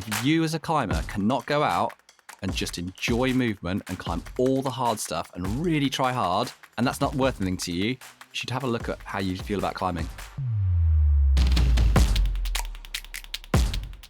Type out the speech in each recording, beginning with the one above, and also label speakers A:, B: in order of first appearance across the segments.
A: if you as a climber cannot go out and just enjoy movement and climb all the hard stuff and really try hard, and that's not worth anything to you, you should have a look at how you feel about climbing.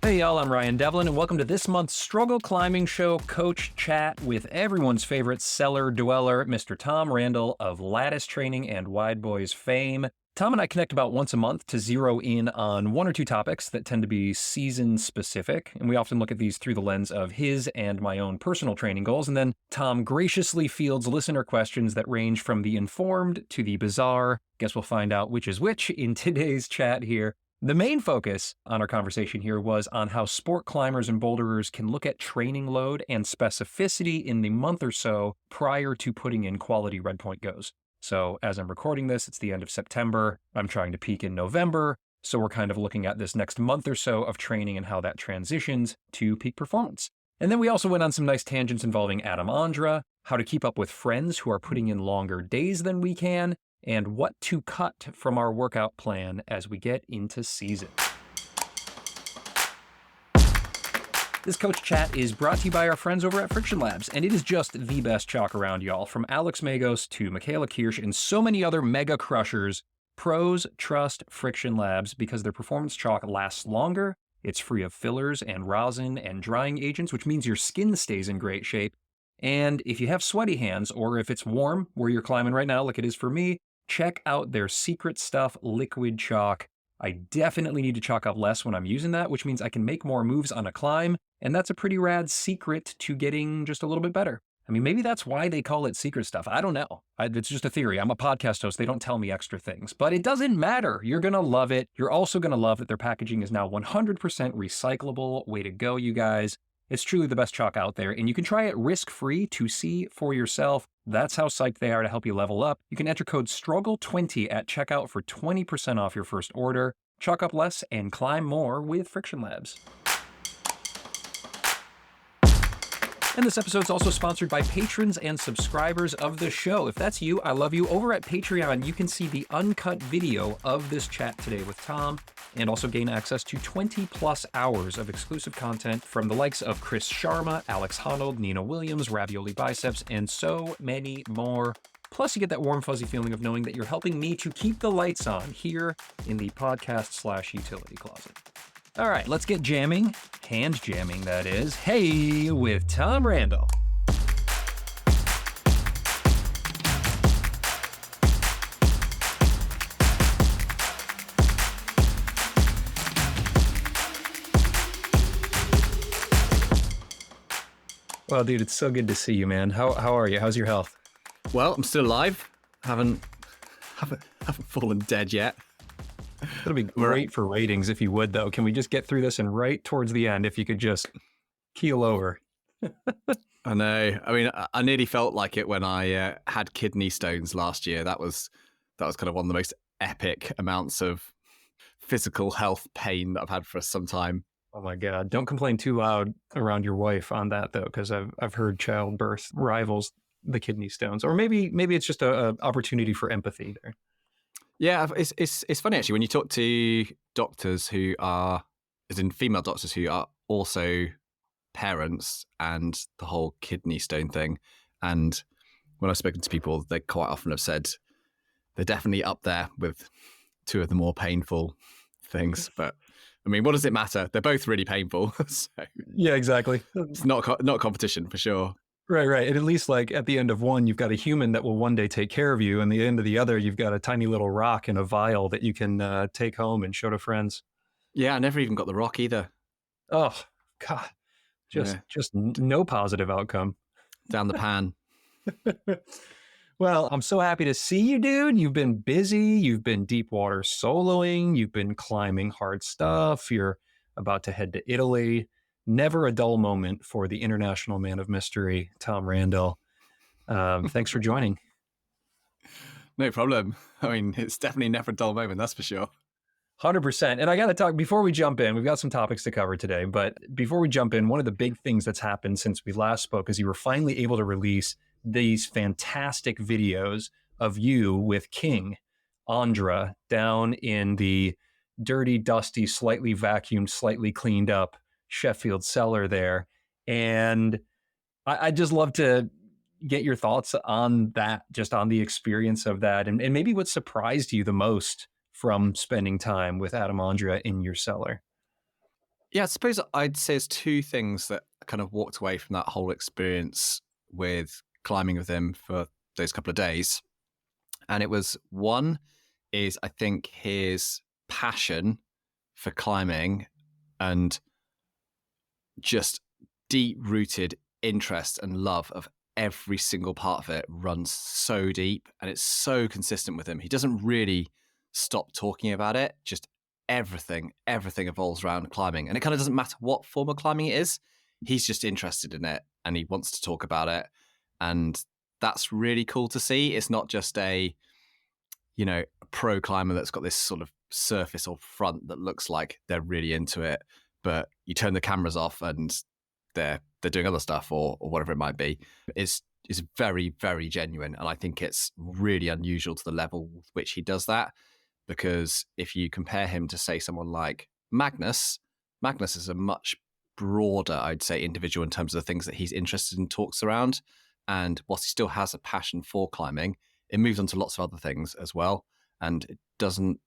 B: Hey y'all, I'm Ryan Devlin, and welcome to this month's Struggle Climbing Show Coach Chat with everyone's favorite cellar dweller, Mr. Tom Randall of Lattice Training and Wide Boys fame. Tom and I connect about once a month to zero in on one or two topics that tend to be season specific, and we often look at these through the lens of his and my own personal training goals, and then Tom graciously fields listener questions that range from the informed to the bizarre. Guess we'll find out which is which in today's chat here. The main focus on our conversation here was on how sport climbers and boulderers can look at training load and specificity in the month or so prior to putting in quality red point goes. So as I'm recording this, it's the end of September. I'm trying to peak in November. So we're kind of looking at this next month or so of training and how that transitions to peak performance. And then we also went on some nice tangents involving Adam Ondra, how to keep up with friends who are putting in longer days than we can, and what to cut from our workout plan as we get into season. This Coach Chat is brought to you by our friends over at Friction Labs, and it is just the best chalk around, y'all. From Alex Magos to Michaela Kirsch and so many other mega crushers, pros trust Friction Labs because their performance chalk lasts longer, it's free of fillers and rosin and drying agents, which means your skin stays in great shape. And if you have sweaty hands, or if it's warm where you're climbing right now, like it is for me, check out their Secret Stuff liquid chalk. I definitely need to chalk up less when I'm using that, which means I can make more moves on a climb, and that's a pretty rad secret to getting just a little bit better. I mean, maybe that's why they call it Secret Stuff. I don't know. It's just a theory. I'm a podcast host. They don't tell me extra things, but it doesn't matter. You're going to love it. You're also going to love that their packaging is now 100% recyclable. Way to go, you guys. It's truly the best chalk out there, and you can try it risk-free to see for yourself. That's how psyched they are to help you level up. You can enter code STRUGGLE20 at checkout for 20% off your first order. Chalk up less and climb more with Friction Labs. And this episode is also sponsored by patrons and subscribers of the show. If that's you, I love you. Over at Patreon, you can see the uncut video of this chat today with Tom, and also gain access to 20 plus hours of exclusive content from the likes of Chris Sharma, Alex Honnold, Nina Williams, Ravioli Biceps, and so many more. Plus, you get that warm, fuzzy feeling of knowing that you're helping me to keep the lights on here in the podcast/utility closet. All right, let's get jamming, hand jamming, that is. Hey, with Tom Randall. Well, dude, it's so good to see you, man. How are you? How's your health?
A: Well, I'm still alive. Haven't fallen dead yet.
B: That'll be great for ratings if you would, though. Can we just get through this and right towards the end, if you could just keel over?
A: I know. I mean, I nearly felt like it when I had kidney stones last year. That was kind of one of the most epic amounts of physical health pain that I've had for some time.
B: Oh my God! Don't complain too loud around your wife on that, though, because I've heard childbirth rivals the kidney stones, or maybe it's just a opportunity for empathy there.
A: Yeah, it's funny actually when you talk to doctors who are, as in female doctors who are also parents, and the whole kidney stone thing. And when I've spoken to people, they quite often have said they're definitely up there with two of the more painful things. But I mean, what does it matter? They're both really painful. So
B: yeah, exactly.
A: It's not competition for sure.
B: Right. And at least like at the end of one, you've got a human that will one day take care of you. And the end of the other, you've got a tiny little rock in a vial that you can take home and show to friends.
A: Yeah, I never even got the rock either.
B: Oh, God. Just no positive outcome.
A: Down the pan.
B: Well, I'm so happy to see you, dude. You've been busy. You've been deep water soloing. You've been climbing hard stuff. You're about to head to Italy. Never a dull moment for the international man of mystery, Tom Randall. Thanks for joining.
A: No problem. I mean, it's definitely never a dull moment, that's for sure.
B: 100%. And I got to talk, before we jump in, we've got some topics to cover today, but before we jump in, one of the big things that's happened since we last spoke is you were finally able to release these fantastic videos of you with King Ondra down in the dirty, dusty, slightly vacuumed, slightly cleaned up Sheffield cellar there. And I'd just love to get your thoughts on that, just on the experience of that, and maybe what surprised you the most from spending time with Adam Ondra in your cellar.
A: Yeah, I suppose I'd say there's two things that I kind of walked away from that whole experience with climbing with him for those couple of days. And it was one is I think his passion for climbing and just deep rooted interest and love of every single part of it runs so deep and it's so consistent with him. He doesn't really stop talking about it. Just everything evolves around climbing. And it kind of doesn't matter what form of climbing it is. He's just interested in it and he wants to talk about it. And that's really cool to see. It's not just a pro climber that's got this sort of surface or front that looks like they're really into it, but you turn the cameras off and they're doing other stuff or whatever it might be. Is very, very genuine. And I think it's really unusual to the level with which he does that, because if you compare him to, say, someone like Magnus is a much broader, I'd say, individual in terms of the things that he's interested in, talks around. And whilst he still has a passion for climbing, it moves on to lots of other things as well. And it doesn't,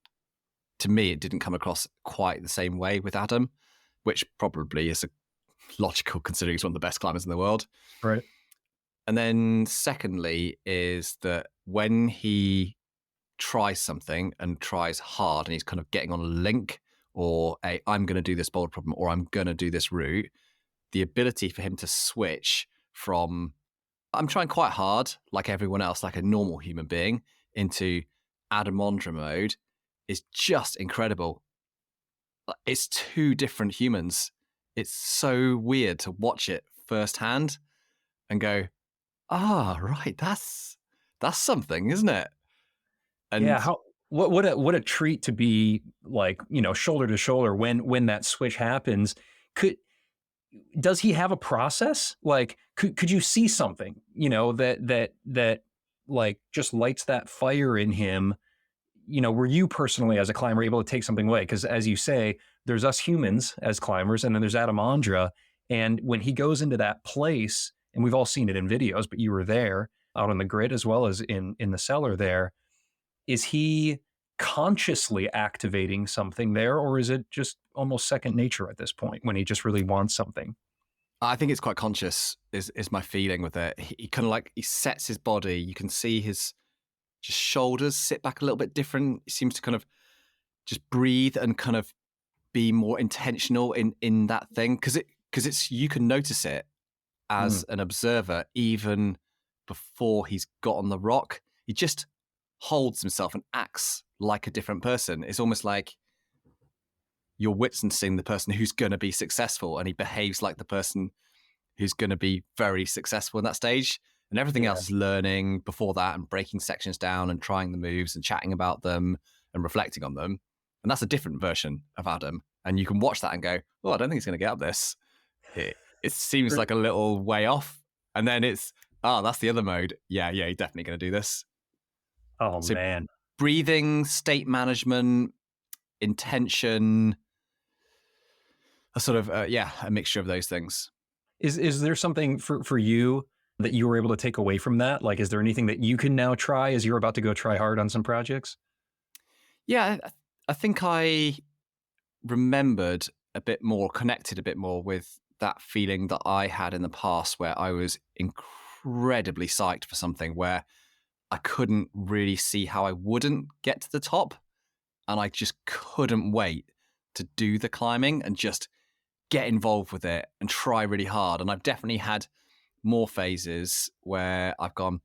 A: to me, it didn't come across quite the same way with Adam, which probably is logical considering he's one of the best climbers in the world.
B: Right.
A: And then secondly is that when he tries something and tries hard and he's kind of getting on a link or I'm going to do this boulder problem or I'm going to do this route, the ability for him to switch from I'm trying quite hard, like everyone else, like a normal human being, into Adam Ondra mode is just incredible. It's two different humans. It's so weird to watch it firsthand and go, right, that's something, isn't it? And
B: yeah, what a treat to be like, shoulder to shoulder when that switch happens. Does he have a process? Like, could you see something, that like just lights that fire in him? Were you personally as a climber able to take something away? Because as you say, there's us humans as climbers, and then there's Adam Ondra. And when he goes into that place, and we've all seen it in videos, but you were there out on the grid as well as in the cellar there, is he consciously activating something there, or is it just almost second nature at this point when he just really wants something?
A: I think it's quite conscious is my feeling with it. He kind of like, he sets his body. You can see his just shoulders sit back a little bit different. He seems to kind of just breathe and kind of be more intentional in that thing. Because it's you can notice it as an observer even before he's got on the rock. He just holds himself and acts like a different person. It's almost like you're witnessing the person who's going to be successful, and he behaves like the person who's going to be very successful in that stage. And everything else is learning before that and breaking sections down and trying the moves and chatting about them and reflecting on them. And that's a different version of Adam. And you can watch that and go, oh, I don't think he's going to get up this. It seems like a little way off. And then it's, that's the other mode. Yeah, he's definitely going to do this.
B: Oh, so man.
A: Breathing, state management, intention, a sort of, a mixture of those things.
B: Is there something for you that you were able to take away from that? Like, is there anything that you can now try as you're about to go try hard on some projects?
A: Yeah, I think I remembered a bit more, connected a bit more with that feeling that I had in the past where I was incredibly psyched for something where I couldn't really see how I wouldn't get to the top. And I just couldn't wait to do the climbing and just get involved with it and try really hard. And I've definitely had more phases where I've gone,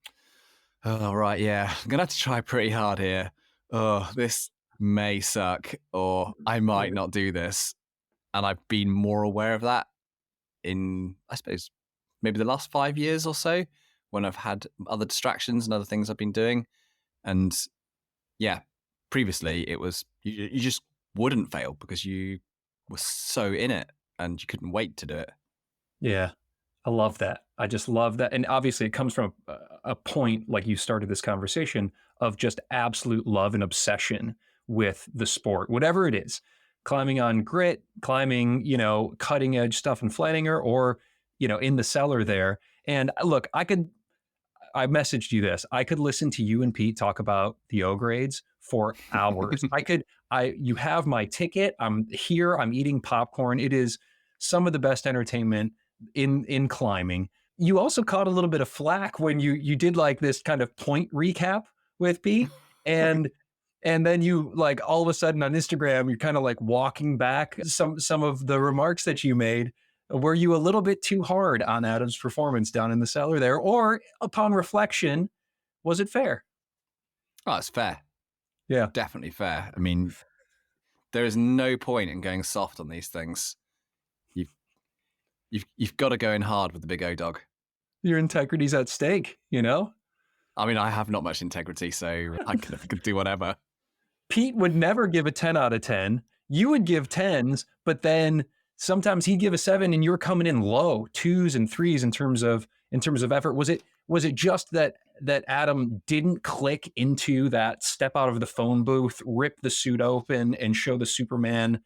A: oh, right, yeah, I'm going to have to try pretty hard here. Oh, this may suck, or I might not do this. And I've been more aware of that in, I suppose, maybe the last 5 years or so, when I've had other distractions and other things I've been doing. And yeah, previously it was, you just wouldn't fail because you were so in it and you couldn't wait to do it.
B: Yeah, I love that. I just love that. And obviously it comes from a point, like you started this conversation, of just absolute love and obsession with the sport, whatever it is. climbing on grit, climbing, cutting edge stuff in Flananger, or, in the cellar there. And look, I messaged you this. I could listen to you and Pete talk about the O grades for hours. You have my ticket. I'm here. I'm eating popcorn. It is some of the best entertainment in climbing. You also caught a little bit of flack when you did like this kind of point recap with Pete, and then you like all of a sudden on Instagram you're kind of like walking back some of the remarks that you made. Were you a little bit too hard on Adam's performance down in the cellar there, or upon reflection, was it fair?
A: Oh, it's fair.
B: Yeah,
A: Definitely fair. I mean, there is no point in going soft on these things. You've got to go in hard with the big O dog.
B: your integrity's at stake,
A: I mean, I have not much integrity, so I could do whatever.
B: Pete would never give a 10 out of 10. You would give 10s, but then sometimes he'd give a 7 and you're coming in low, 2s and 3s in terms of effort. Was it just that Adam didn't click into that step out of the phone booth, rip the suit open and show the Superman,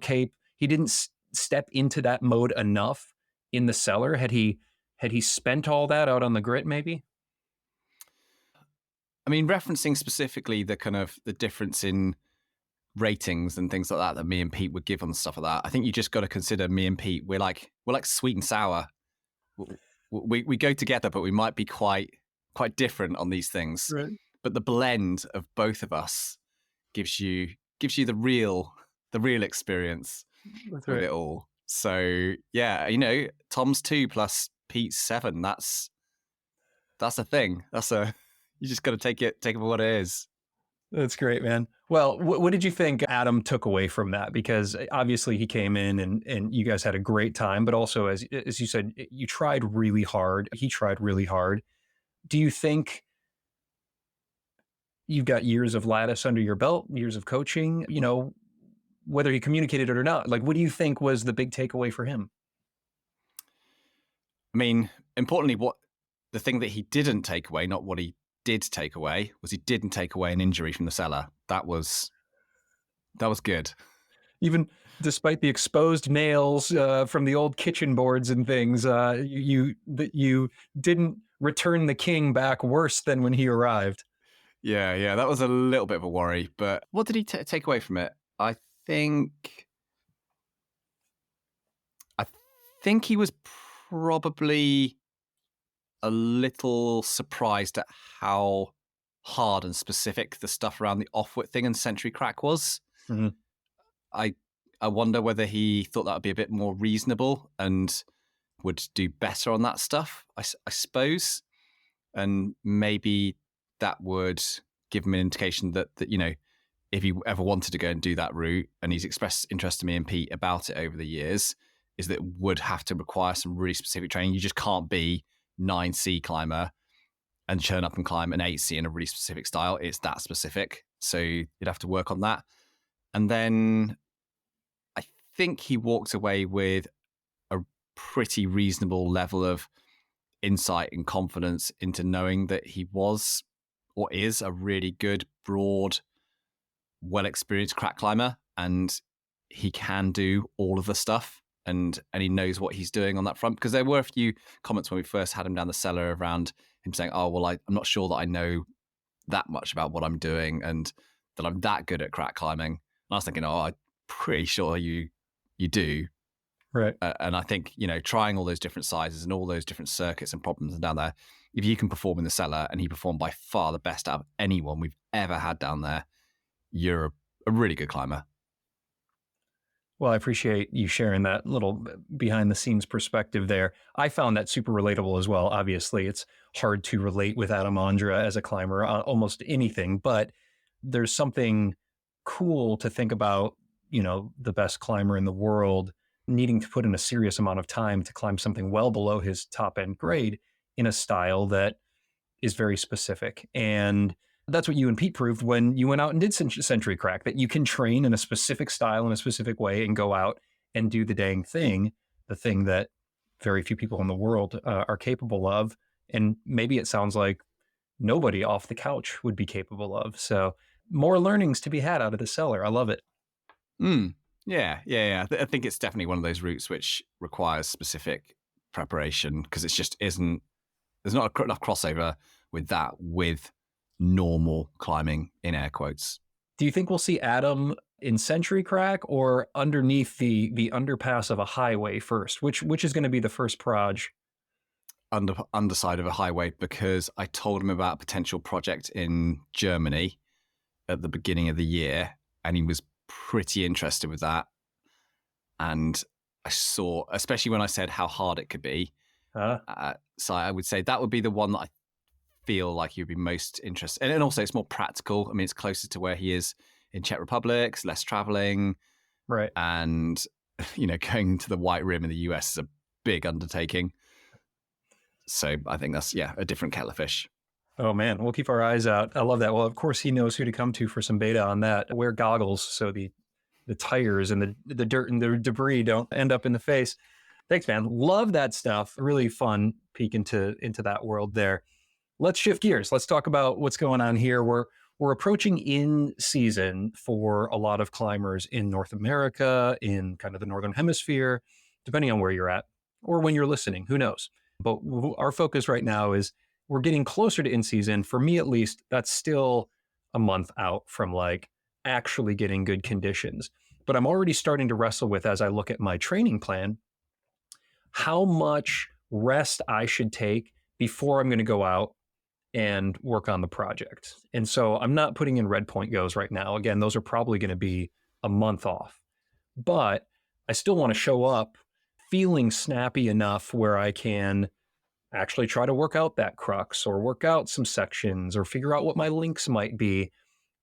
B: cape? He didn't step into that mode enough in the cellar. Had he spent all that out on the grit maybe?
A: I mean, referencing specifically the kind of the difference in ratings and things like that me and Pete would give on stuff like that, I think you just got to consider me and Pete. We're like sweet and sour. We go together, but we might be quite different on these things.
B: Right.
A: But the blend of both of us gives you the real experience
B: That's
A: with
B: right.
A: it all. So yeah, Tom's 2 plus Pete's 7. That's a thing. You just got to take it for what it is.
B: That's great, man. Well, what did you think Adam took away from that? Because obviously he came in and you guys had a great time, but also as you said, you tried really hard. He tried really hard. Do you think you've got years of lattice under your belt, years of coaching, whether he communicated it or not? Like, what do you think was the big takeaway for him?
A: I mean, importantly, the thing that he didn't take away, not what he did take away, was he didn't take away an injury from the cellar. That was good.
B: Even despite the exposed nails from the old kitchen boards and things, you didn't return the king back worse than when he arrived.
A: Yeah, that was a little bit of a worry. But what did he take away from it? I think he was probably a little surprised at how hard and specific the stuff around the off-wit thing and century crack was.
B: Mm-hmm.
A: I wonder whether he thought that would be a bit more reasonable and would do better on that stuff, I suppose. And maybe that would give him an indication that if he ever wanted to go and do that route, and he's expressed interest to me and Pete about it over the years, is that it would have to require some really specific training. You just can't be 9C climber and churn up and climb an 8C in a really specific style. It's that specific. So you'd have to work on that. And then I think he walked away with a pretty reasonable level of insight and confidence into knowing that he was or is a really good, broad, well-experienced crack climber, and he can do all of the stuff. And he knows what he's doing on that front, because there were a few comments when we first had him down the cellar around him saying, oh, well, I'm not sure that I know that much about what I'm doing and that I'm that good at crack climbing. And I was thinking, I'm pretty sure you do.
B: Right.
A: And I think, trying all those different sizes and all those different circuits and problems down there, if you can perform in the cellar, and he performed by far the best out of anyone we've ever had down there, you're a really good climber.
B: Well, I appreciate you sharing that little behind the scenes perspective there. I found that super relatable as well. Obviously, it's hard to relate with Adam Ondra as a climber on almost anything, but there's something cool to think about, the best climber in the world needing to put in a serious amount of time to climb something well below his top end grade in a style that is very specific. And that's what you and Pete proved when you went out and did Century Crack, that you can train in a specific style in a specific way and go out and do the dang thing, the thing that very few people in the world are capable of. And maybe it sounds like nobody off the couch would be capable of. So more learnings to be had out of the cellar. I love it.
A: Yeah. I think it's definitely one of those routes which requires specific preparation because it's just isn't. There's not enough crossover with that with normal climbing in air quotes.
B: Do you think we'll see Adam in Century Crack or underneath the underpass of a highway first? Which is going to be the first proj?
A: Underside of a highway, because I told him about a potential project in Germany at the beginning of the year, and he was pretty interested with that. And I saw, especially when I said how hard it could be. So I would say that would be the one that I feel like you'd be most interested in. And also it's more practical. I mean, it's closer to where he is in Czech Republic, it's less traveling.
B: Right.
A: And, going to the White Rim in the US is a big undertaking. So I think that's, a different kettle of fish.
B: Oh man, we'll keep our eyes out. I love that. Well, of course he knows who to come to for some beta on that. Wear goggles so the tires and the dirt and the debris don't end up in the face. Thanks, man. Love that stuff. Really fun peek into that world there. Let's shift gears. Let's talk about what's going on here. We're approaching in season for a lot of climbers in North America, in kind of the Northern Hemisphere, depending on where you're at or when you're listening, who knows? But our focus right now is we're getting closer to in season. For me, at least, that's still a month out from like actually getting good conditions. But I'm already starting to wrestle with, as I look at my training plan, how much rest I should take before I'm going to go out and work on the project. And so I'm not putting in red point goes right now. Again, those are probably going to be a month off. But I still want to show up feeling snappy enough where I can actually try to work out that crux or work out some sections or figure out what my links might be.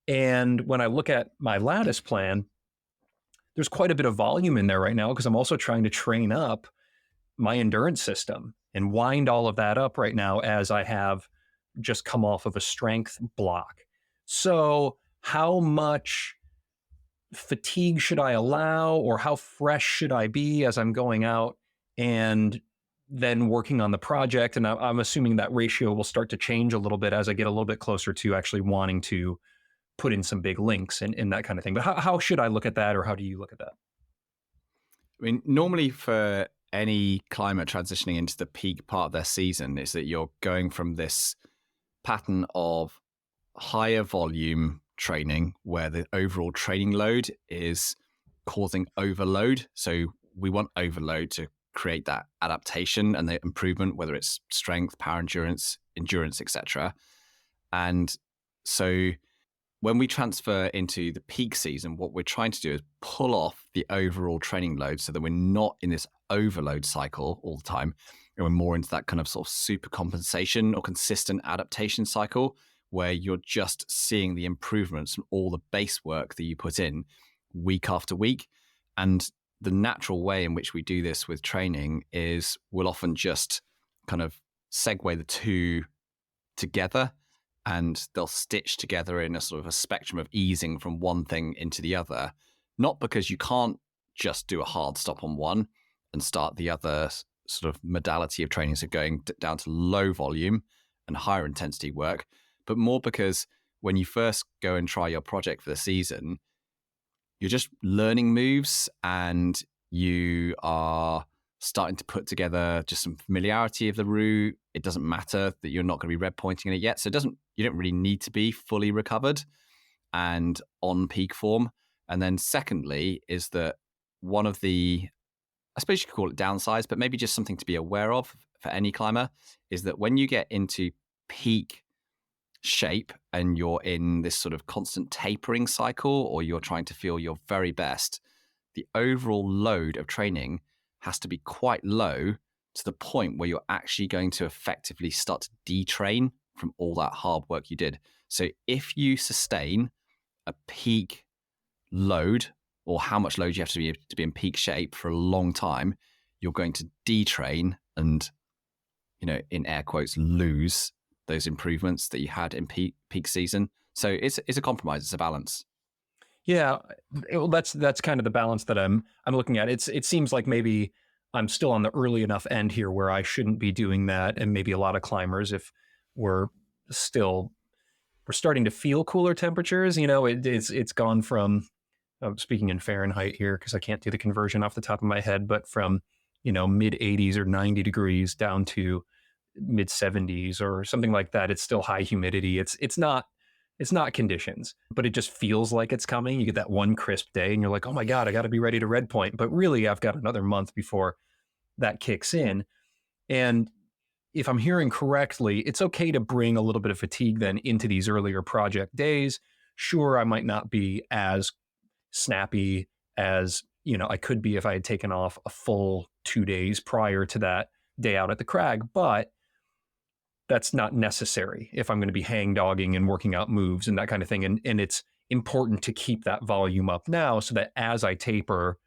B: And when I look at my lattice plan, there's quite a bit of volume in there right now because I'm also trying to train up my endurance system and wind all of that up right now as I have just come off of a strength block. So how much fatigue should I allow, or how fresh should I be as I'm going out and then working on the project? And I'm assuming that ratio will start to change a little bit as I get a little bit closer to actually wanting to put in some big links and that kind of thing. But how should I look at that, or how do you look at that?
A: I mean, normally for any climber transitioning into the peak part of their season is that you're going from this pattern of higher volume training where the overall training load is causing overload. So we want overload to create that adaptation and the improvement, whether it's strength, power endurance, etc. And so when we transfer into the peak season, what we're trying to do is pull off the overall training load so that we're not in this overload cycle all the time. And we're more into that kind of sort of super compensation or consistent adaptation cycle where you're just seeing the improvements from all the base work that you put in week after week. And the natural way in which we do this with training is we'll often just kind of segue the two together, and they'll stitch together in a sort of a spectrum of easing from one thing into the other, not because you can't just do a hard stop on one and start the other sort of modality of training, so going down to low volume and higher intensity work, but more because when you first go and try your project for the season, you're just learning moves and you are starting to put together just some familiarity of the route. It doesn't matter that you're not going to be red pointing in it yet. So you don't really need to be fully recovered and on peak form. And then secondly is that one of the, I suppose you could call it downsides, but maybe just something to be aware of for any climber, is that when you get into peak shape and you're in this sort of constant tapering cycle, or you're trying to feel your very best, the overall load of training has to be quite low to the point where you're actually going to effectively start to detrain from all that hard work you did. So if you sustain a peak load, or how much load you have to be in peak shape for a long time, you're going to detrain and, in air quotes, lose those improvements that you had in peak season. So it's a compromise. It's a balance.
B: Yeah, well, that's kind of the balance that I'm looking at. It seems like maybe I'm still on the early enough end here where I shouldn't be doing that, and maybe a lot of climbers, if we're starting to feel cooler temperatures. It's gone from speaking in Fahrenheit here, because I can't do the conversion off the top of my head, but from, mid 80s or 90 degrees down to mid 70s or something like that. It's still high humidity. It's not conditions, but it just feels like it's coming. You get that one crisp day and you're like, oh my God, I got to be ready to red point. But really, I've got another month before that kicks in. And if I'm hearing correctly, it's okay to bring a little bit of fatigue then into these earlier project days. Sure, I might not be as snappy as, I could be if I had taken off a full 2 days prior to that day out at the crag, but that's not necessary if I'm going to be hang dogging and working out moves and that kind of thing. And it's important to keep that volume up now so that as I taper,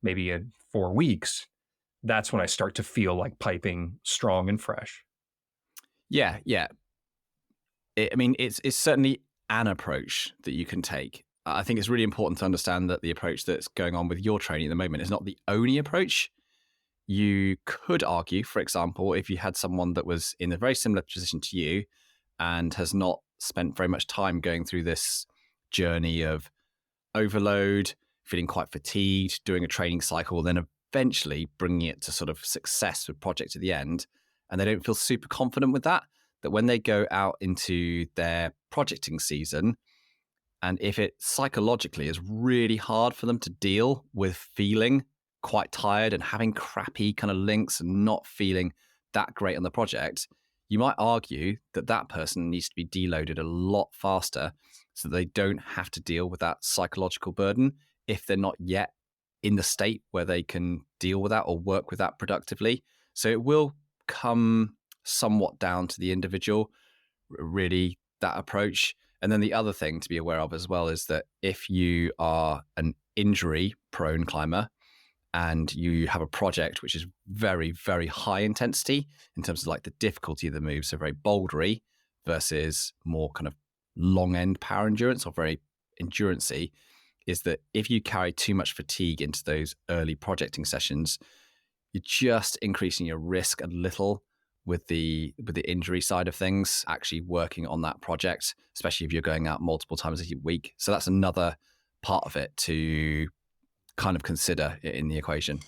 B: maybe in 4 weeks, that's when I start to feel like piping strong and fresh.
A: Yeah. It's certainly an approach that you can take. I think it's really important to understand that the approach that's going on with your training at the moment is not the only approach. You could argue, for example, if you had someone that was in a very similar position to you and has not spent very much time going through this journey of overload, feeling quite fatigued, doing a training cycle, then eventually bringing it to sort of success with project at the end, and they don't feel super confident with that when they go out into their projecting season, and if it psychologically is really hard for them to deal with feeling quite tired and having crappy kind of links and not feeling that great on the project, you might argue that that person needs to be deloaded a lot faster so that they don't have to deal with that psychological burden if they're not yet in the state where they can deal with that or work with that productively. So it will come somewhat down to the individual, really, that approach. And then the other thing to be aware of as well is that if you are an injury prone climber and you have a project which is very, very high intensity in terms of like the difficulty of the move, so very bouldery versus more kind of long end power endurance or very endurancey, is that if you carry too much fatigue into those early projecting sessions, you're just increasing your risk a little with the injury side of things, actually working on that project, especially if you're going out multiple times a week. So that's another part of it to kind of consider in the equation.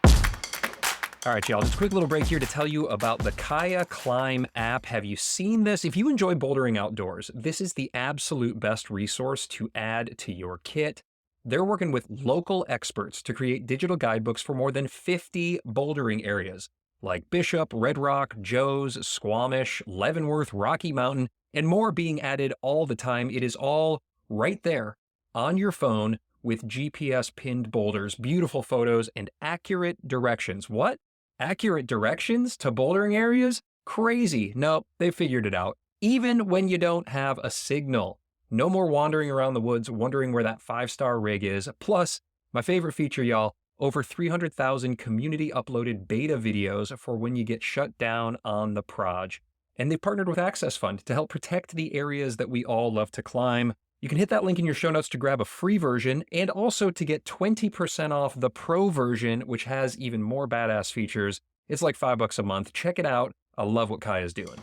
B: All right, y'all, just a quick little break here to tell you about the Kaya Climb app. Have you seen this? If you enjoy bouldering outdoors, this is the absolute best resource to add to your kit. They're working with local experts to create digital guidebooks for more than 50 bouldering areas, like Bishop, Red Rock, Joe's, Squamish, Leavenworth, Rocky Mountain, and more being added all the time. It is all right there on your phone with GPS pinned boulders, beautiful photos, and accurate directions. What? Accurate directions to bouldering areas? Crazy. Nope, they figured it out. Even when you don't have a signal. No more wandering around the woods wondering where that 5-star rig is. Plus, my favorite feature, y'all, over 300,000 community uploaded beta videos for when you get shut down on the proj. And they've partnered with Access Fund to help protect the areas that we all love to climb. You can hit that link in your show notes to grab a free version and also to get 20% off the pro version, which has even more badass features. It's like $5 a month. Check it out. I love what Kaya's doing.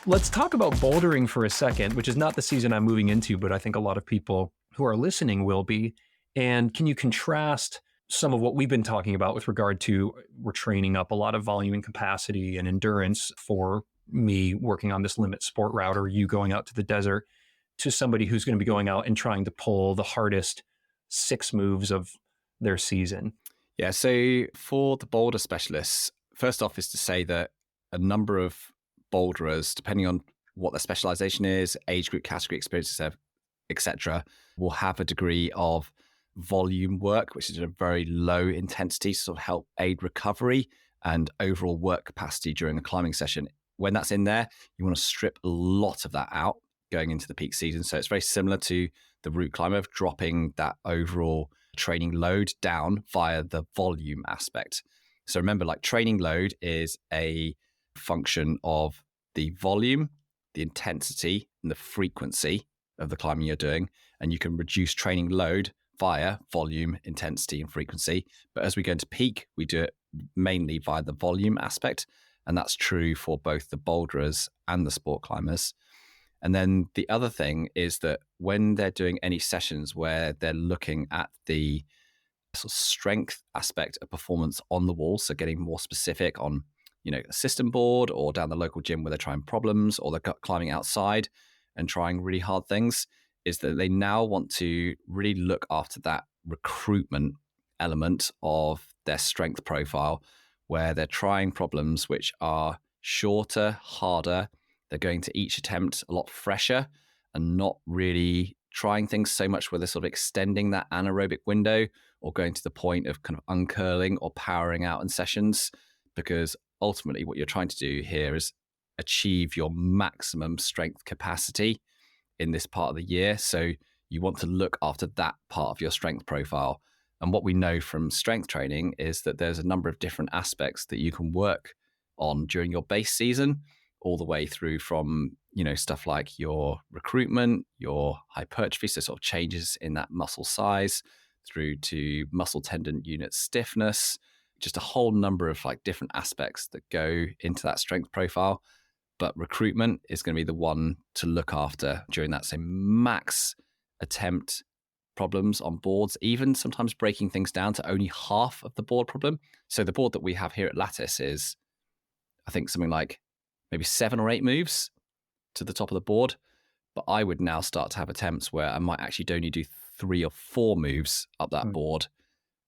B: Let's talk about bouldering for a second, which is not the season I'm moving into, but I think a lot of people who are listening will be. And can you contrast some of what we've been talking about with regard to we're training up a lot of volume and capacity and endurance for me working on this limit sport route or you going out to the desert to somebody who's going to be going out and trying to pull the hardest 6 moves of their season?
A: Yeah, so for the boulder specialists, first off is to say that a number of boulderers, depending on what their specialization is, age group, category, experiences, etc., will have a degree of volume work, which is at a very low intensity to sort of help aid recovery and overall work capacity during a climbing session. When that's in there, you want to strip a lot of that out going into the peak season. So it's very similar to the route climber of dropping that overall training load down via the volume aspect. So remember, like training load is a function of the volume, the intensity, and the frequency of the climbing you're doing. And you can reduce training load via volume, intensity, and frequency. But as we go into peak, we do it mainly via the volume aspect. And that's true for both the boulderers and the sport climbers. And then the other thing is that when they're doing any sessions where they're looking at the sort of strength aspect of performance on the wall, so getting more specific on, a system board or down the local gym where they're trying problems or they're climbing outside and trying really hard things, is that they now want to really look after that recruitment element of their strength profile, where they're trying problems which are shorter, harder. They're going to each attempt a lot fresher and not really trying things so much where they're sort of extending that anaerobic window or going to the point of kind of uncurling or powering out in sessions, because ultimately what you're trying to do here is achieve your maximum strength capacity in this part of the year. So you want to look after that part of your strength profile. And what we know from strength training is that there's a number of different aspects that you can work on during your base season, all the way through from, stuff like your recruitment, your hypertrophy, so sort of changes in that muscle size, through to muscle tendon unit stiffness, just a whole number of like different aspects that go into that strength profile. But recruitment is going to be the one to look after during that same max attempt problems on boards, even sometimes breaking things down to only half of the board problem. So the board that we have here at Lattice is, I think, something like maybe 7 or 8 moves to the top of the board. But I would now start to have attempts where I might actually only do 3 or 4 moves up that board,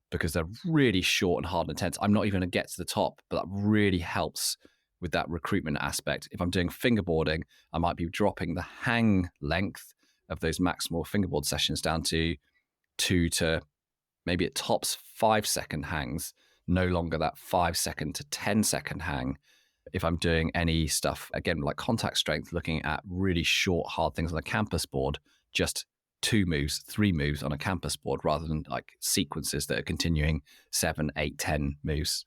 A: because they're really short and hard and intense. I'm not even going to get to the top, but that really helps with that recruitment aspect. If I'm doing fingerboarding, I might be dropping the hang length of those maximal fingerboard sessions down to 2 to maybe at tops 5-second hangs, no longer that 5-second to 10-second hang. If I'm doing any stuff, again, like contact strength, looking at really short, hard things on a campus board, just 2 moves, 3 moves on a campus board, rather than like sequences that are continuing 7, 8, 10 moves.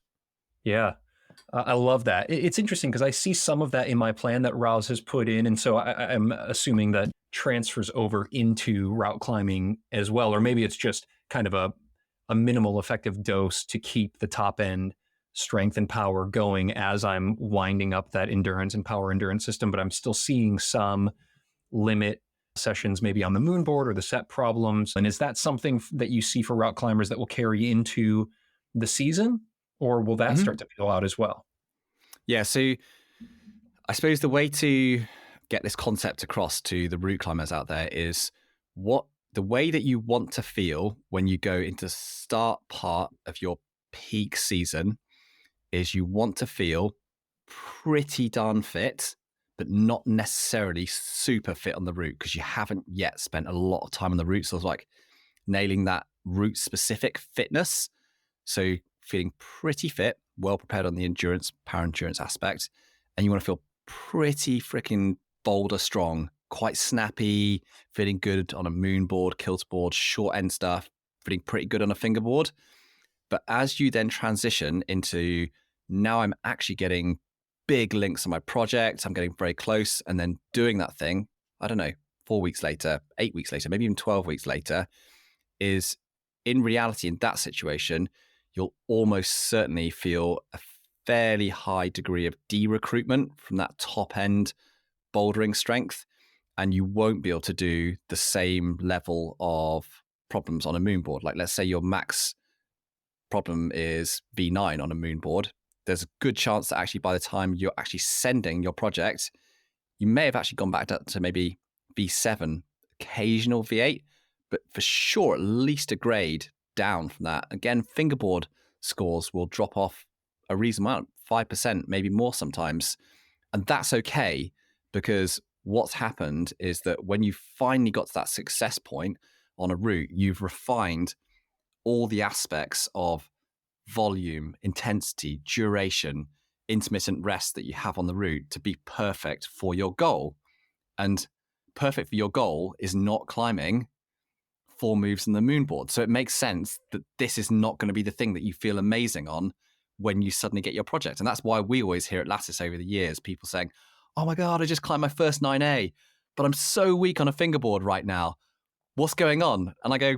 B: Yeah. I love that. It's interesting because I see some of that in my plan that Rouse has put in. And so I'm assuming that transfers over into route climbing as well. Or maybe it's just kind of a minimal effective dose to keep the top end strength and power going as I'm winding up that endurance and power endurance system. But I'm still seeing some limit sessions maybe on the moon board or the set problems. And is that something that you see for route climbers that will carry into the season? Or will that start to peel out as well?
A: Yeah, so I suppose the way to get this concept across to the route climbers out there is the way that you want to feel when you go into the start part of your peak season is you want to feel pretty darn fit, but not necessarily super fit on the route, because you haven't yet spent a lot of time on the route. So it's like nailing that route specific fitness. So feeling pretty fit, well prepared on the endurance, power endurance aspect. And you want to feel pretty freaking boulder strong, quite snappy, feeling good on a moon board, kilt board, short end stuff, feeling pretty good on a fingerboard. But as you then transition into, now I'm actually getting big links on my project, I'm getting very close, and then doing that thing, I don't know, 4 weeks later, 8 weeks later, maybe even 12 weeks later, is in reality, in that situation, you'll almost certainly feel a fairly high degree of de-recruitment from that top end bouldering strength. And you won't be able to do the same level of problems on a moon board. Like, let's say your max problem is V9 on a moon board. There's a good chance that actually by the time you're actually sending your project, you may have actually gone back to maybe V7, occasional V8, but for sure, at least a grade down from that. Again, fingerboard scores will drop off a reasonable amount, 5%, maybe more sometimes. And that's okay, because what's happened is that when you finally got to that success point on a route, you've refined all the aspects of volume, intensity, duration, intermittent rest that you have on the route to be perfect for your goal. And perfect for your goal is not climbing 4 moves on the moon board. So it makes sense that this is not going to be the thing that you feel amazing on when you suddenly get your project. And that's why we always hear at Lattice over the years, people saying, oh my God, I just climbed my first 9A, but I'm so weak on a fingerboard right now. What's going on? And I go,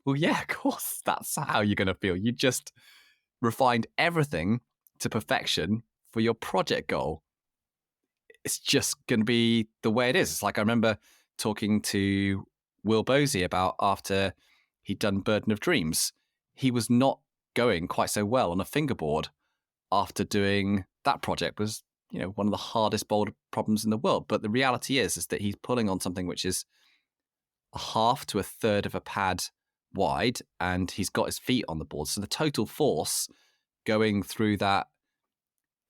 A: well, yeah, of course, that's how you're going to feel. You just refined everything to perfection for your project goal, it's just going to be the way it is. It's like I remember talking to Will Bosey about after he'd done Burden of Dreams, he was not going quite so well on a fingerboard after doing that project. Was, you know, one of the hardest boulder problems in the world. But the reality is that he's pulling on something which is a half to a third of a pad wide, and he's got his feet on the board. So the total force going through that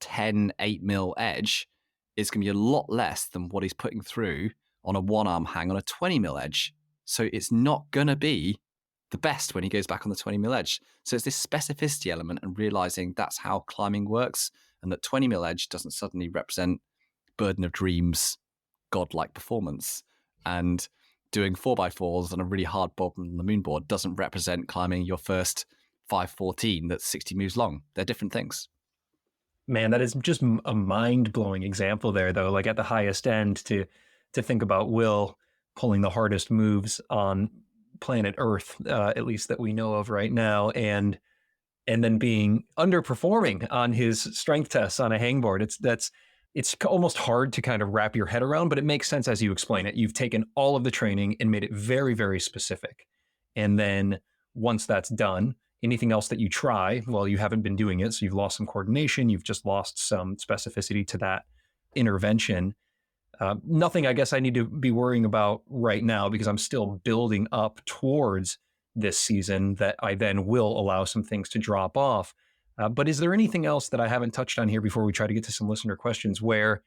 A: 8 mil edge is going to be a lot less than what he's putting through on a one arm hang on a 20 mil edge. So it's not going to be the best when he goes back on the 20 mil edge. So it's this specificity element and realizing that's how climbing works, and that 20 mil edge doesn't suddenly represent Burden of Dreams godlike performance, and doing 4x4s on a really hard bob on the moonboard doesn't represent climbing your first 514 that's 60 moves long. They're different things.
B: Man, that is just a mind-blowing example there, though. Like at the highest end, to think about Will pulling the hardest moves on planet Earth, at least that we know of right now, and then being underperforming on his strength tests on a hangboard. It's almost hard to kind of wrap your head around, but it makes sense as you explain it. You've taken all of the training and made it very, very specific. And then once that's done, anything else that you try, well, you haven't been doing it, so you've lost some coordination, you've just lost some specificity to that intervention. Nothing I guess I need to be worrying about right now, because I'm still building up towards this season that I then will allow some things to drop off. But is there anything else that I haven't touched on here before we try to get to some listener questions, where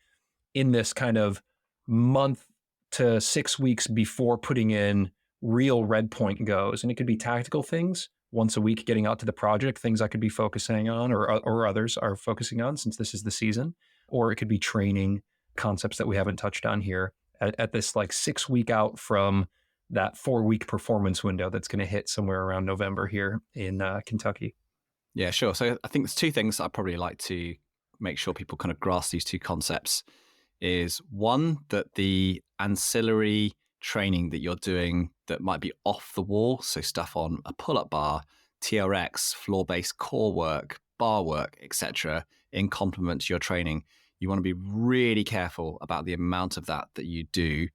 B: in this kind of month to 6 weeks before putting in real red point goes, and it could be tactical things, once a week getting out to the project, things I could be focusing on or others are focusing on since this is the season, or it could be training concepts that we haven't touched on here at this like 6 week out from that 4 week performance window that's going to hit somewhere around November here in Kentucky.
A: Yeah, sure. So I think there's two things I'd probably like to make sure people kind of grasp these two concepts. Is one, that the ancillary training that you're doing that might be off the wall, so stuff on a pull-up bar, TRX, floor-based core work, bar work, etc., in complement to your training, you want to be really careful about the amount of that you do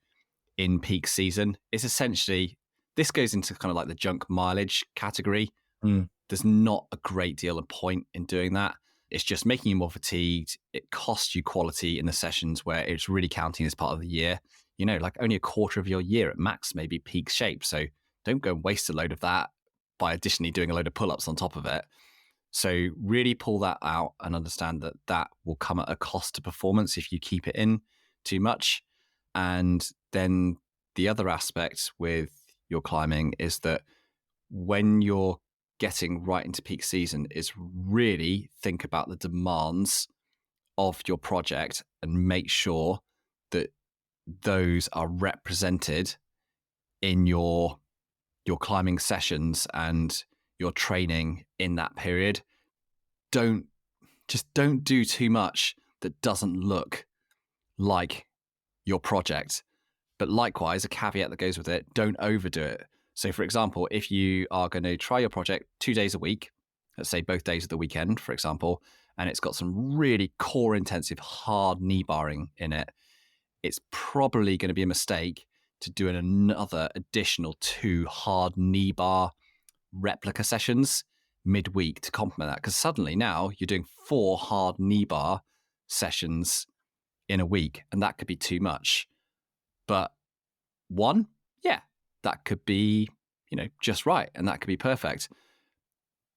A: in peak season. It's essentially, this goes into kind of like the junk mileage category. There's not a great deal of point in doing that. It's just making you more fatigued. It costs you quality in the sessions where it's really counting as part of the year. You know, like only a quarter of your year at max may be peak shape. So don't go and waste a load of that by additionally doing a load of pull-ups on top of it. So really pull that out and understand that that will come at a cost to performance if you keep it in too much. And then the other aspect with your climbing is that when you're getting right into peak season is really think about the demands of your project and make sure that those are represented in your climbing sessions and your training in that period. Don't do too much that doesn't look like your project. But likewise, a caveat that goes with it, don't overdo it. So for example, if you are going to try your project 2 days a week, let's say both days of the weekend, for example, and it's got some really core intensive hard knee barring in it, it's probably going to be a mistake to do another additional 2 hard knee bar replica sessions midweek to complement that. Because suddenly now you're doing 4 hard knee bar sessions in a week, and that could be too much. But one, yeah, that could be, just right, and that could be perfect.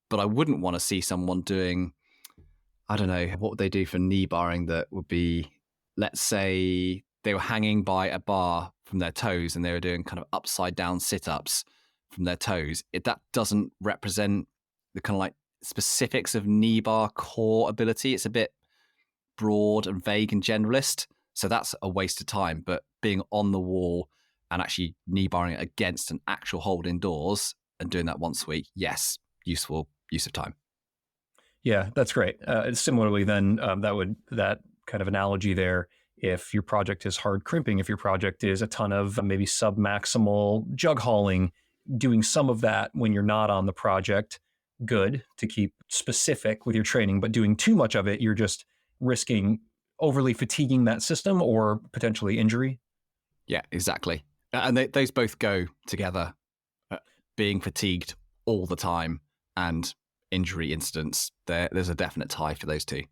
A: But I wouldn't want to see someone doing, I don't know, what would they do for knee barring that would be, let's say they were hanging by a bar from their toes and they were doing kind of upside down sit-ups from their toes. That doesn't represent the kind of like specifics of knee bar core ability. It's a bit broad and vague and generalist. So that's a waste of time. But being on the wall and actually knee barring it against an actual hold indoors and doing that once a week, yes, useful use of time.
B: Yeah, that's great. Similarly, then that kind of analogy there, if your project is hard crimping, if your project is a ton of maybe sub-maximal jug hauling, doing some of that when you're not on the project, good to keep specific with your training, but doing too much of it, you're just risking overly fatiguing that system or potentially injury.
A: Yeah, exactly. And those both go together. Being fatigued all the time and injury incidents, there's a definite tie for those two.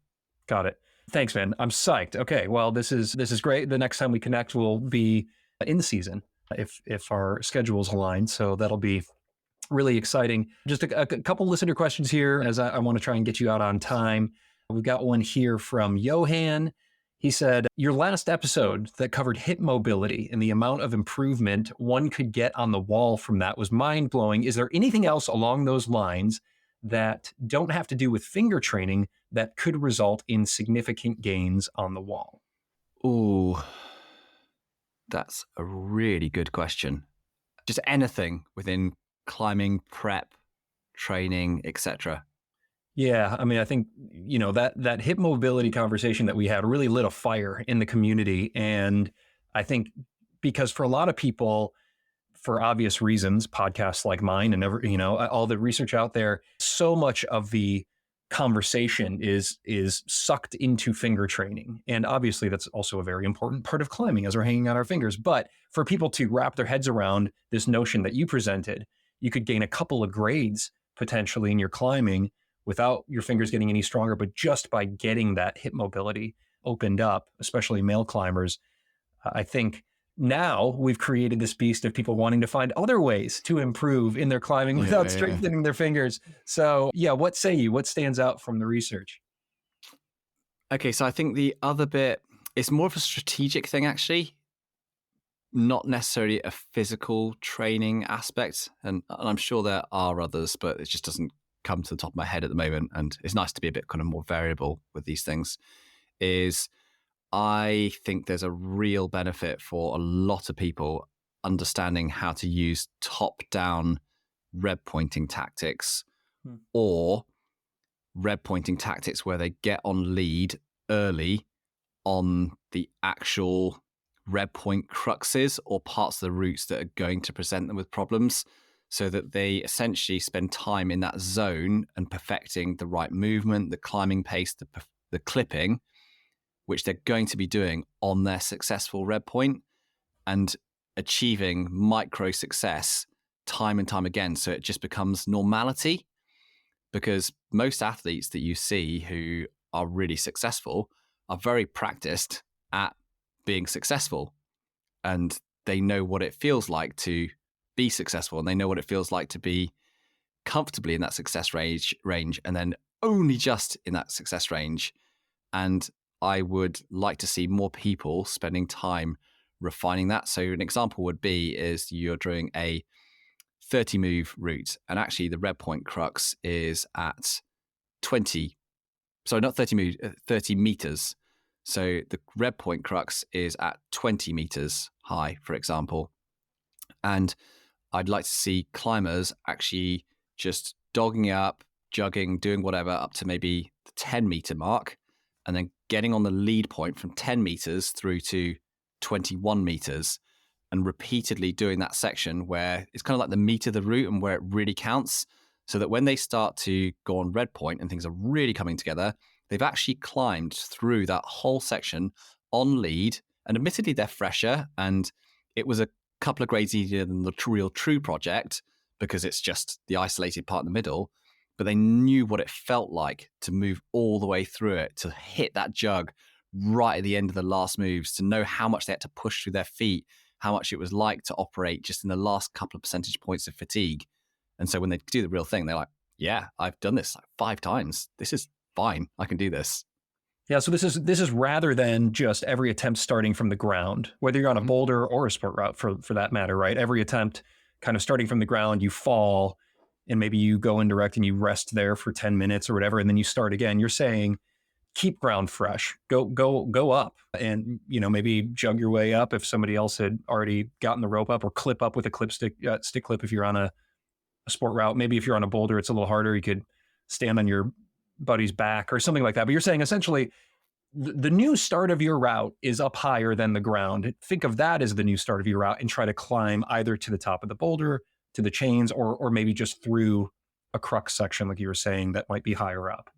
B: Got it. Thanks, man. I'm psyched. Okay, well, this is great. The next time we connect will be in season if our schedules align. So that'll be really exciting. Just a couple listener questions here as I want to try and get you out on time. We've got one here from Johan. He said, your last episode that covered hip mobility and the amount of improvement one could get on the wall from that was mind-blowing. Is there anything else along those lines that don't have to do with finger training that could result in significant gains on the wall?
A: Ooh, that's a really good question. Just anything within climbing, prep, training, etc.
B: Yeah, I mean, I think, that hip mobility conversation that we had really lit a fire in the community. And I think because for a lot of people, for obvious reasons, podcasts like mine and all the research out there, so much of the conversation is sucked into finger training. And obviously that's also a very important part of climbing as we're hanging out our fingers. But for people to wrap their heads around this notion that you presented, you could gain a couple of grades potentially in your climbing without your fingers getting any stronger, but just by getting that hip mobility opened up, especially male climbers. I think now we've created this beast of people wanting to find other ways to improve in their climbing without strengthening their fingers. So yeah, what say you? What stands out from the research?
A: Okay, so I think the other bit, it's more of a strategic thing, actually, not necessarily a physical training aspect. And I'm sure there are others, but it just doesn't come to the top of my head at the moment. And it's nice to be a bit kind of more variable with these things. Is I think there's a real benefit for a lot of people understanding how to use top-down reb pointing tactics or reb pointing tactics where they get on lead early on the actual reb point cruxes or parts of the routes that are going to present them with problems, so that they essentially spend time in that zone and perfecting the right movement, the climbing pace, the clipping, which they're going to be doing on their successful reb point and achieving micro success time and time again. So it just becomes normality, because most athletes that you see who are really successful are very practiced at being successful, and they know what it feels like to be successful, and they know what it feels like to be comfortably in that success range and then only just in that success range. And I would like to see more people spending time refining that. So an example would be is you're doing a 30 move route, and actually the reb point crux is at 30 meters. So the reb point crux is at 20 meters high, for example. And I'd like to see climbers actually just dogging it up, jugging, doing whatever up to maybe the 10 meter mark, and then getting on the lead point from 10 meters through to 21 meters, and repeatedly doing that section where it's kind of like the meat of the route and where it really counts, so that when they start to go on red point and things are really coming together, they've actually climbed through that whole section on lead. And admittedly, they're fresher, and it was a couple of grades easier than the real true project because it's just the isolated part in the middle. But they knew what it felt like to move all the way through it, to hit that jug right at the end of the last moves, to know how much they had to push through their feet, how much it was like to operate just in the last couple of percentage points of fatigue. And so when they do the real thing, they're like, yeah, I've done this like 5 times. This is fine. I can do this.
B: Yeah, so this is rather than just every attempt starting from the ground, whether you're on a boulder or a sport route for that matter, right? Every attempt kind of starting from the ground, you fall, and maybe you go indirect and you rest there for 10 minutes or whatever, and then you start again. You're saying keep ground fresh, go up, and maybe jug your way up if somebody else had already gotten the rope up, or clip up with a stick clip if you're on a sport route. Maybe if you're on a boulder, it's a little harder. You could stand on your buddy's back or something like that. But you're saying essentially the new start of your route is up higher than the ground. Think of that as the new start of your route and try to climb either to the top of the boulder, to the chains, or maybe just through a crux section, like you were saying, that might be higher up.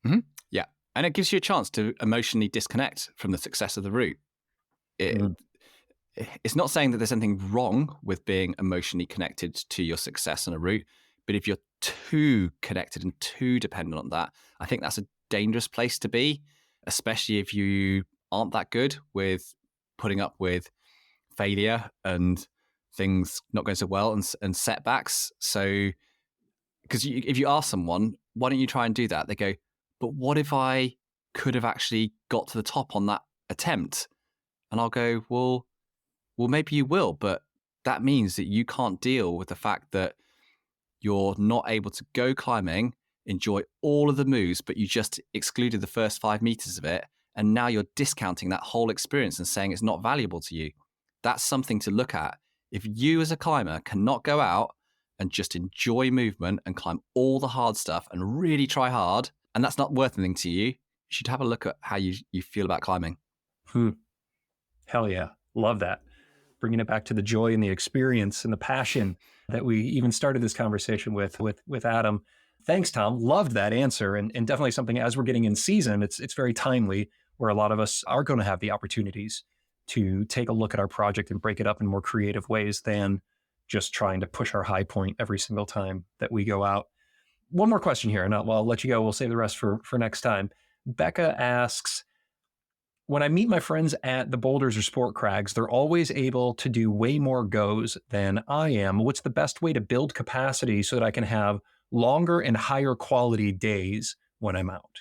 A: Mm-hmm. Yeah. And it gives you a chance to emotionally disconnect from the success of the route. It, it's not saying that there's anything wrong with being emotionally connected to your success on a route, but if you're too connected and too dependent on that, I think that's a dangerous place to be, especially if you aren't that good with putting up with failure and things not going so well and setbacks. So, because if you ask someone, why don't you try and do that? They go, but what if I could have actually got to the top on that attempt? And I'll go, well, maybe you will, but that means that you can't deal with the fact that you're not able to go climbing, enjoy all of the moves, but you just excluded the first 5 meters of it. And now you're discounting that whole experience and saying it's not valuable to you. That's something to look at. If you as a climber cannot go out and just enjoy movement and climb all the hard stuff and really try hard, and that's not worth anything to you, you should have a look at how you feel about climbing.
B: Hell yeah. Love that. Bringing it back to the joy and the experience and the passion that we even started this conversation with Adam. Thanks, Tom. Loved that answer. And definitely something, as we're getting in season, it's very timely, where a lot of us are going to have the opportunities to take a look at our project and break it up in more creative ways than just trying to push our high point every single time that we go out. One more question here, and I'll let you go. We'll save the rest for next time. Becca asks, when I meet my friends at the boulders or sport crags, they're always able to do way more goes than I am. What's the best way to build capacity so that I can have longer and higher quality days when I'm out?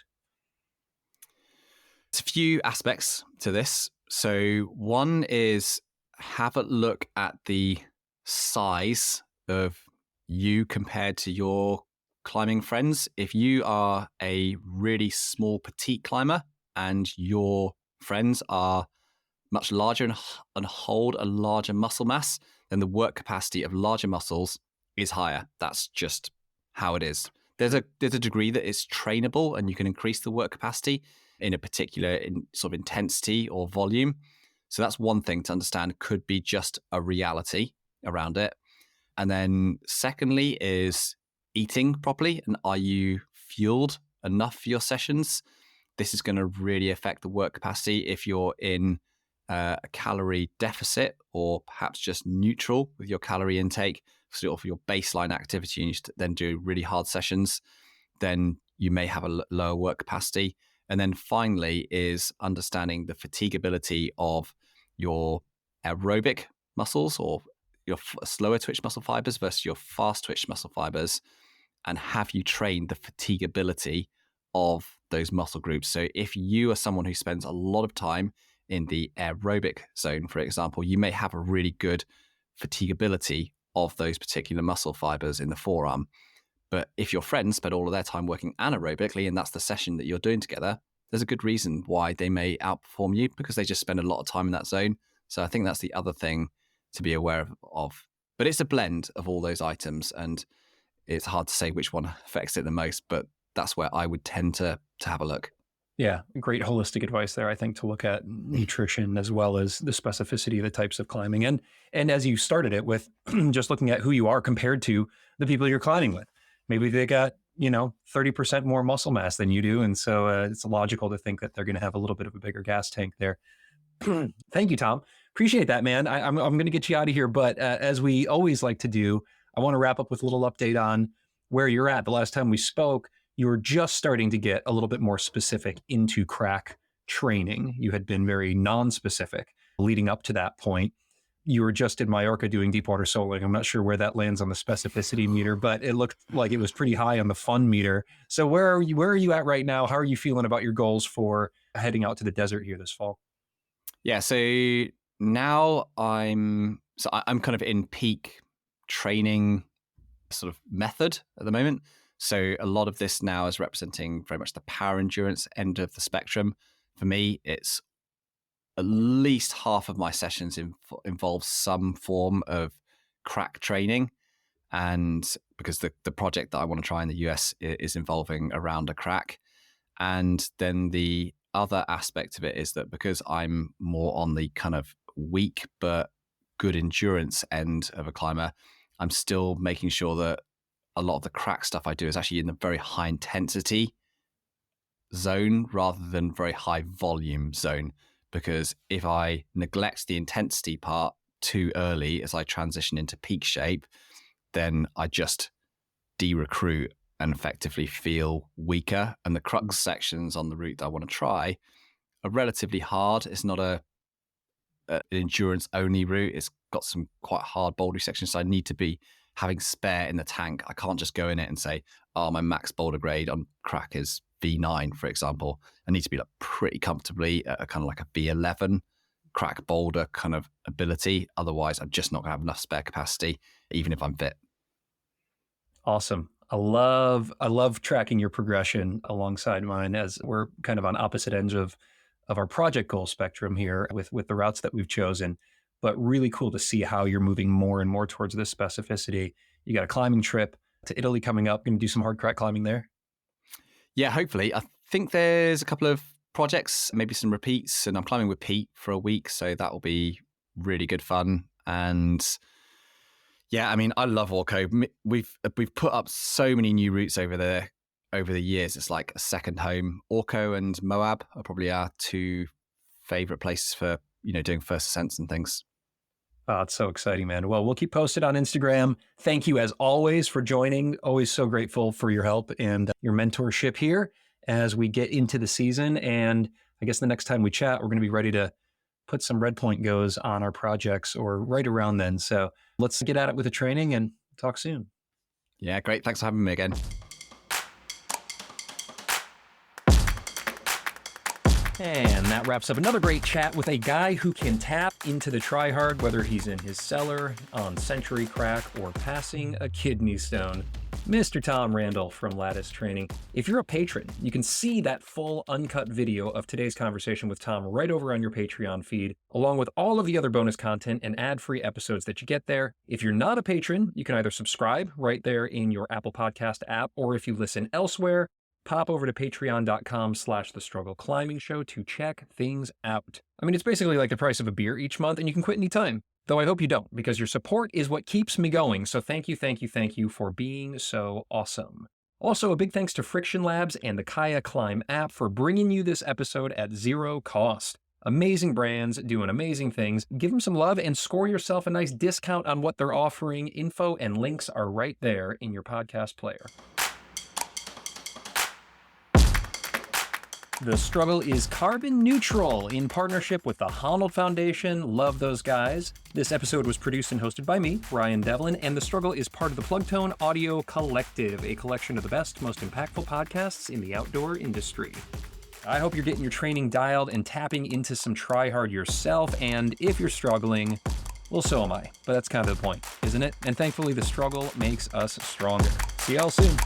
A: There's a few aspects to this. So one is have a look at the size of you compared to your climbing friends. If you are a really small petite climber and your friends are much larger and hold a larger muscle mass, then the work capacity of larger muscles is higher. That's just how it is. There's a degree that is trainable and you can increase the work capacity in a particular sort of intensity or volume. So that's one thing to understand, could be just a reality around it. And then secondly is eating properly, and are you fueled enough for your sessions? This is going to really affect the work capacity. If you're in a calorie deficit or perhaps just neutral with your calorie intake, sort of your baseline activity, and you then do really hard sessions, then you may have a lower work capacity. And then finally is understanding the fatigability of your aerobic muscles or your slower twitch muscle fibers versus your fast twitch muscle fibers, and have you trained the fatigability of those muscle groups. So if you are someone who spends a lot of time in the aerobic zone, for example, you may have a really good fatigability of those particular muscle fibers in the forearm. But if your friends spend all of their time working anaerobically, and that's the session that you're doing together, there's a good reason why they may outperform you, because they just spend a lot of time in that zone. So I think that's the other thing to be aware of. But it's a blend of all those items, and it's hard to say which one affects it the most, but that's where I would tend to have a look.
B: Yeah, great holistic advice there, I think, to look at nutrition as well as the specificity of the types of climbing. And as you started it with just looking at who you are compared to the people you're climbing with. Maybe they got, 30% more muscle mass than you do. And so it's logical to think that they're going to have a little bit of a bigger gas tank there. Thank you, Tom. Appreciate that, man. I'm going to get you out of here. But as we always like to do, I want to wrap up with a little update on where you're at. The last time we spoke, you were just starting to get a little bit more specific into crack training. You had been very non-specific leading up to that point. You were just in Mallorca doing deep water soloing. I'm not sure where that lands on the specificity meter, but it looked like it was pretty high on the fun meter. So where are you at right now? How are you feeling about your goals for heading out to the desert here this fall?
A: Yeah, so now I'm kind of in peak training sort of method at the moment. So a lot of this now is representing very much the power endurance end of the spectrum. For me, it's at least half of my sessions involve some form of crack training. And because the project that I want to try in the US is involving around a crack. And then the other aspect of it is that because I'm more on the kind of weak but good endurance end of a climber, I'm still making sure that a lot of the crack stuff I do is actually in the very high intensity zone rather than very high volume zone, because if I neglect the intensity part too early as I transition into peak shape, then I just de-recruit and effectively feel weaker. And the crux sections on the route that I want to try are relatively hard. It's not an endurance only route. It's got some quite hard boulder sections, so I need to be having spare in the tank. I can't just go in it and say, oh, my max boulder grade on crack is V9, for example. I need to be like pretty comfortably at a kind of like a V11 crack boulder kind of ability. Otherwise, I'm just not going to have enough spare capacity, even if I'm fit.
B: Awesome. I love tracking your progression alongside mine, as we're kind of on opposite ends of our project goal spectrum here with the routes that we've chosen. But really cool to see how you're moving more and more towards this specificity. You got a climbing trip to Italy coming up. Going to do some hard crack climbing there?
A: Yeah, hopefully. I think there's a couple of projects, maybe some repeats, and I'm climbing with Pete for a week, so that will be really good fun. And yeah, I mean, I love Orco. We've put up so many new routes over the years. It's like a second home. Orco and Moab are probably our two favorite places for, doing first ascents and things.
B: Oh, it's so exciting, man. Well, we'll keep posted on Instagram. Thank you, as always, for joining. Always so grateful for your help and your mentorship here as we get into the season. And I guess the next time we chat, we're going to be ready to put some red point goes on our projects, or right around then. So let's get at it with the training and talk soon.
A: Yeah, great. Thanks for having me again.
B: And that wraps up another great chat with a guy who can tap into the tryhard, whether he's in his cellar, on Century Crack, or passing a kidney stone. Mr. Tom Randall from Lattice Training. If you're a patron, you can see that full uncut video of today's conversation with Tom right over on your Patreon feed, along with all of the other bonus content and ad-free episodes that you get there. If you're not a patron, you can either subscribe right there in your Apple Podcast app, or if you listen elsewhere, pop over to patreon.com/thestruggleclimbing-show to check things out. I mean, it's basically like the price of a beer each month, and you can quit anytime. Though I hope you don't, because your support is what keeps me going. So thank you for being so awesome. Also, a big thanks to Friction Labs and the Kaya Climb app for bringing you this episode at zero cost. Amazing brands doing amazing things. Give them some love and score yourself a nice discount on what they're offering. Info and links are right there in your podcast player. The Struggle is carbon neutral in partnership with the Honnold Foundation. Love those guys. This episode was produced and hosted by me, Ryan Devlin, and The Struggle is part of the Plugtone Audio Collective, a collection of the best, most impactful podcasts in the outdoor industry. I hope you're getting your training dialed and tapping into some try-hard yourself, and if you're struggling, well, so am I. But that's kind of the point, isn't it? And thankfully, the struggle makes us stronger. See y'all soon.